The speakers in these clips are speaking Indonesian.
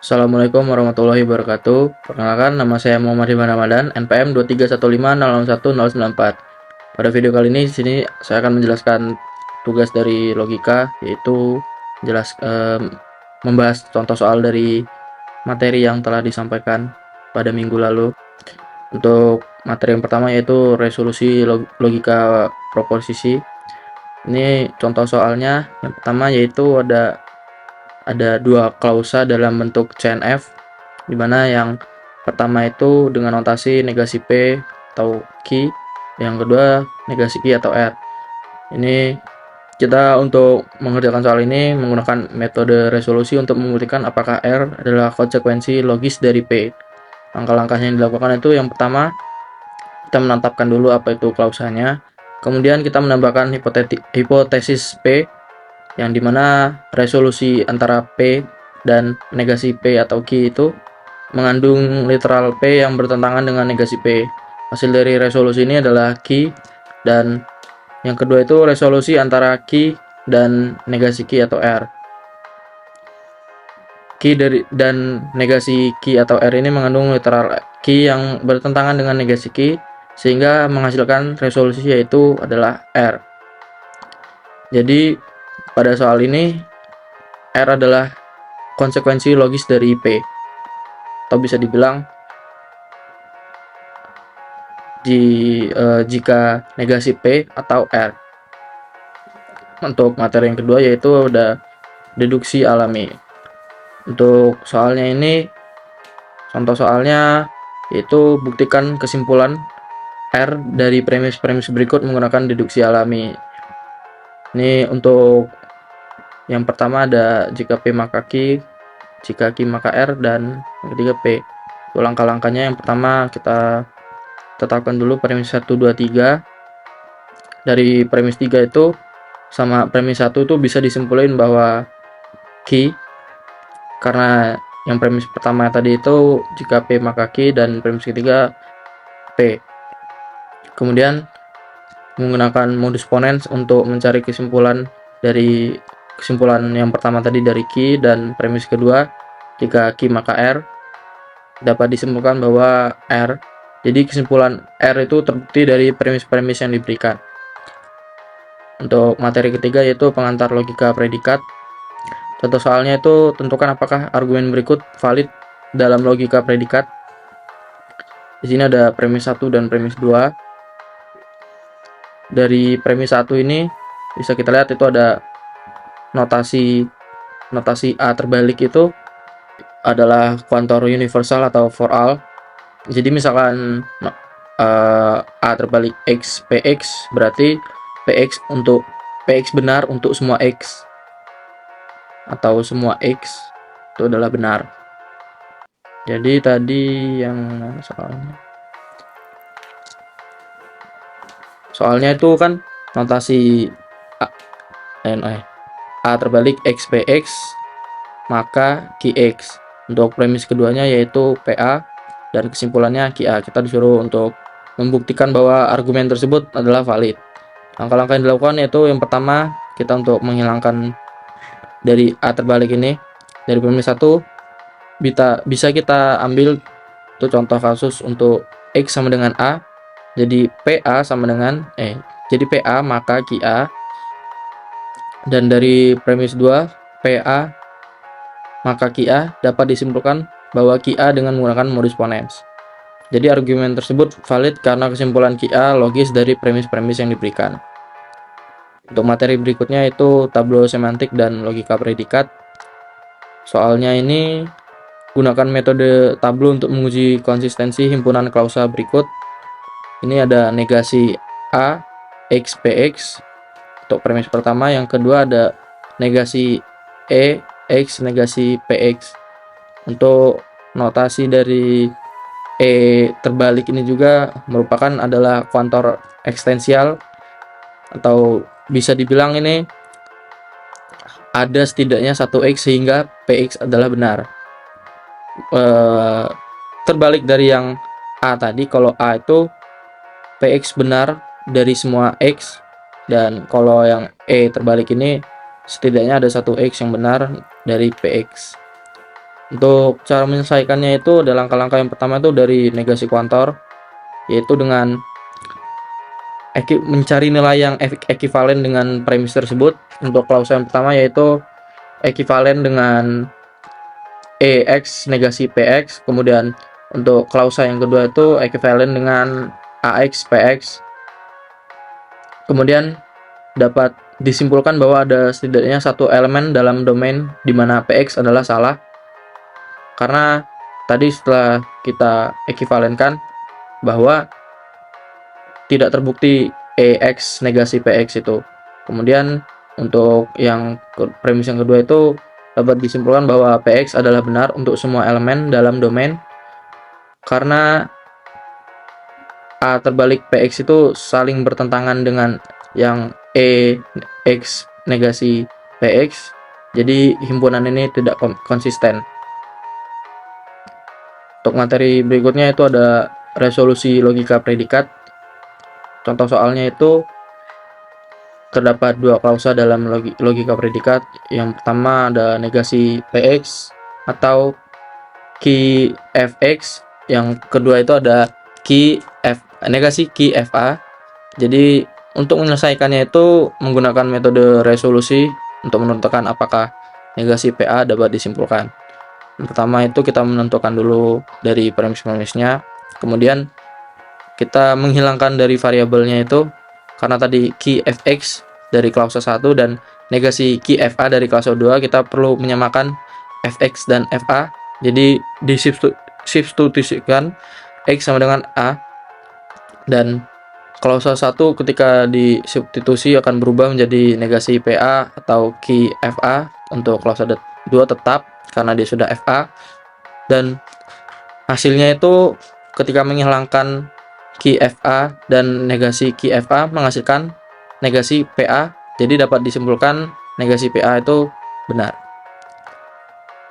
Assalamualaikum warahmatullahi wabarakatuh. Perkenalkan, nama saya Muhammad Himan Ramadan, NPM 231506194. Pada video kali ini, di sini saya akan menjelaskan tugas dari logika, yaitu membahas contoh soal dari materi yang telah disampaikan pada minggu lalu. Untuk materi yang pertama yaitu resolusi logika proposisi. Ini contoh soalnya. Yang pertama yaitu ada dua klausa dalam bentuk CNF, di mana yang pertama itu dengan notasi negasi P atau Q, yang kedua negasi Q atau R. Ini kita untuk mengerjakan soal ini menggunakan metode resolusi untuk membuktikan apakah R adalah konsekuensi logis dari P. Langkah-langkahnya yang dilakukan itu yang pertama, kita menetapkan dulu apa itu klausanya. Kemudian kita menambahkan hipotesis P, yang dimana resolusi antara P dan negasi P atau Q itu mengandung literal P yang bertentangan dengan negasi P. Hasil dari resolusi ini adalah Q, dan yang kedua itu resolusi antara Q dan negasi Q atau R. Dan negasi Q atau R ini mengandung literal Q yang bertentangan dengan negasi Q, sehingga menghasilkan resolusi yaitu adalah R. Jadi pada soal ini R adalah konsekuensi logis dari P, atau bisa dibilang jika negasi P atau R. Untuk materi yang kedua yaitu ada deduksi alami. Untuk soalnya ini, contoh soalnya yaitu buktikan kesimpulan R dari premis-premis berikut menggunakan deduksi alami. Ini untuk yang pertama ada jika P maka Q, jika Q maka R, dan yang ketiga P. Langkah-langkahnya yang pertama kita tetapkan dulu premis 1, 2, 3. Dari premis 3 itu sama premis 1 itu bisa disimpulin bahwa Q, karena yang premis pertama tadi itu jika P maka Q, dan premis ketiga P. Kemudian menggunakan modus ponens untuk mencari kesimpulan dari kesimpulan yang pertama tadi dari Q, dan premis kedua jika Q maka R, dapat disimpulkan bahwa R. Jadi kesimpulan R itu terbukti dari premis-premis yang diberikan. Untuk materi ketiga yaitu pengantar logika predikat. Contoh soalnya itu tentukan apakah argumen berikut valid dalam logika predikat. Di sini ada premis 1 dan premis 2. Dari premis 1 ini bisa kita lihat itu ada notasi A terbalik itu adalah kuantor universal atau for all. Jadi misalkan A terbalik X PX, berarti PX benar untuk semua X, atau semua X itu adalah benar. Jadi tadi yang soalnya itu kan notasi A terbalik X PX maka QX. Untuk premis keduanya yaitu PA, dan kesimpulannya QA. Kita disuruh untuk membuktikan bahwa argumen tersebut adalah valid. Langkah-langkah yang dilakukan yaitu yang pertama, kita untuk menghilangkan dari A terbalik ini. Dari premis 1 bisa kita ambil itu contoh kasus untuk X sama dengan A. Jadi PA sama dengan jadi PA maka QA. Dan dari premis 2 PA maka QA dapat disimpulkan bahwa QA dengan menggunakan modus ponens. Jadi argumen tersebut valid karena kesimpulan QA logis dari premis-premis yang diberikan. Untuk materi berikutnya itu tableau semantik dan logika predikat. Soalnya ini gunakan metode tableau untuk menguji konsistensi himpunan klausa berikut. Ini ada negasi A X PX untuk premis pertama. Yang kedua ada negasi E X negasi PX. Untuk notasi dari E terbalik ini juga merupakan adalah kuantor ekstensial, atau bisa dibilang ini ada setidaknya satu X sehingga PX adalah benar. Terbalik dari yang A tadi, kalau A itu PX benar dari semua X, dan kalau yang E terbalik ini setidaknya ada satu X yang benar dari PX. Untuk cara menyelesaikannya itu ada langkah-langkah yang pertama itu dari negasi kuantor, yaitu dengan mencari nilai yang ekivalen dengan premis tersebut. Untuk klausa yang pertama yaitu ekivalen dengan EX negasi PX, kemudian untuk klausa yang kedua itu ekivalen dengan AX PX. Kemudian dapat disimpulkan bahwa ada setidaknya satu elemen dalam domain di mana PX adalah salah, karena tadi setelah kita ekivalenkan bahwa tidak terbukti EX negasi PX itu. Kemudian untuk yang premis yang kedua itu dapat disimpulkan bahwa PX adalah benar untuk semua elemen dalam domain, karena A terbalik PX itu saling bertentangan dengan yang EX negasi PX, jadi himpunan ini tidak konsisten. Untuk materi berikutnya itu ada resolusi logika predikat. Contoh soalnya itu terdapat dua klausa dalam logika predikat. Yang pertama ada negasi PX atau Ki Fx, yang kedua itu ada negasi Ki Fa. Jadi untuk menyelesaikannya itu menggunakan metode resolusi untuk menentukan apakah negasi PA dapat disimpulkan. Yang pertama itu kita menentukan dulu dari premis-premisnya, kemudian kita menghilangkan dari variabelnya itu, karena tadi Ki Fx dari klausa 1 dan negasi Ki Fa dari klausa 2, kita perlu menyamakan Fx dan Fa. Jadi disubstitusikan X sama dengan A, dan klausa 1 ketika disubstitusi akan berubah menjadi negasi PA atau Ki Fa. Untuk klausa 2 tetap karena dia sudah Fa, dan hasilnya itu ketika menghilangkan Ki Fa dan negasi Ki Fa menghasilkan negasi PA, jadi dapat disimpulkan negasi PA itu benar.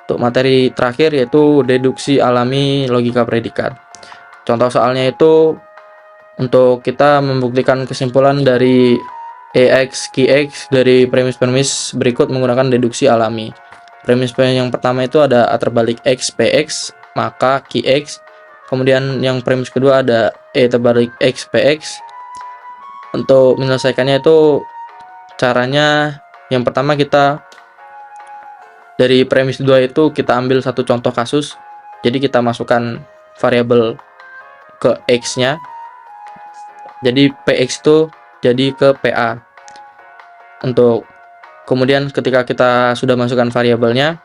Untuk materi terakhir yaitu deduksi alami logika predikat. Contoh soalnya itu untuk kita membuktikan kesimpulan dari EX QX dari premis-premis berikut menggunakan deduksi alami. Premis yang pertama itu ada A terbalik X PX maka QX. Kemudian yang premis kedua ada E terbalik X PX. Untuk menyelesaikannya itu caranya yang pertama kita dari premis 2 itu kita ambil satu contoh kasus. Jadi kita masukkan variabel ke X-nya. Jadi PX itu jadi ke PA. Untuk kemudian ketika kita sudah masukkan variabelnya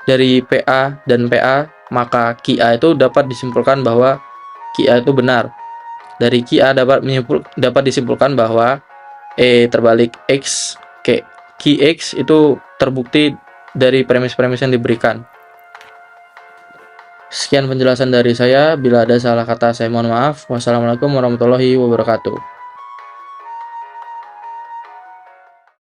dari PA dan PA, maka QA itu dapat disimpulkan bahwa QA itu benar. Dari QA dapat disimpulkan bahwa E terbalik X QX itu terbukti dari premis-premis yang diberikan. Sekian penjelasan dari saya. Bila ada salah kata saya mohon maaf. Wassalamualaikum warahmatullahi wabarakatuh.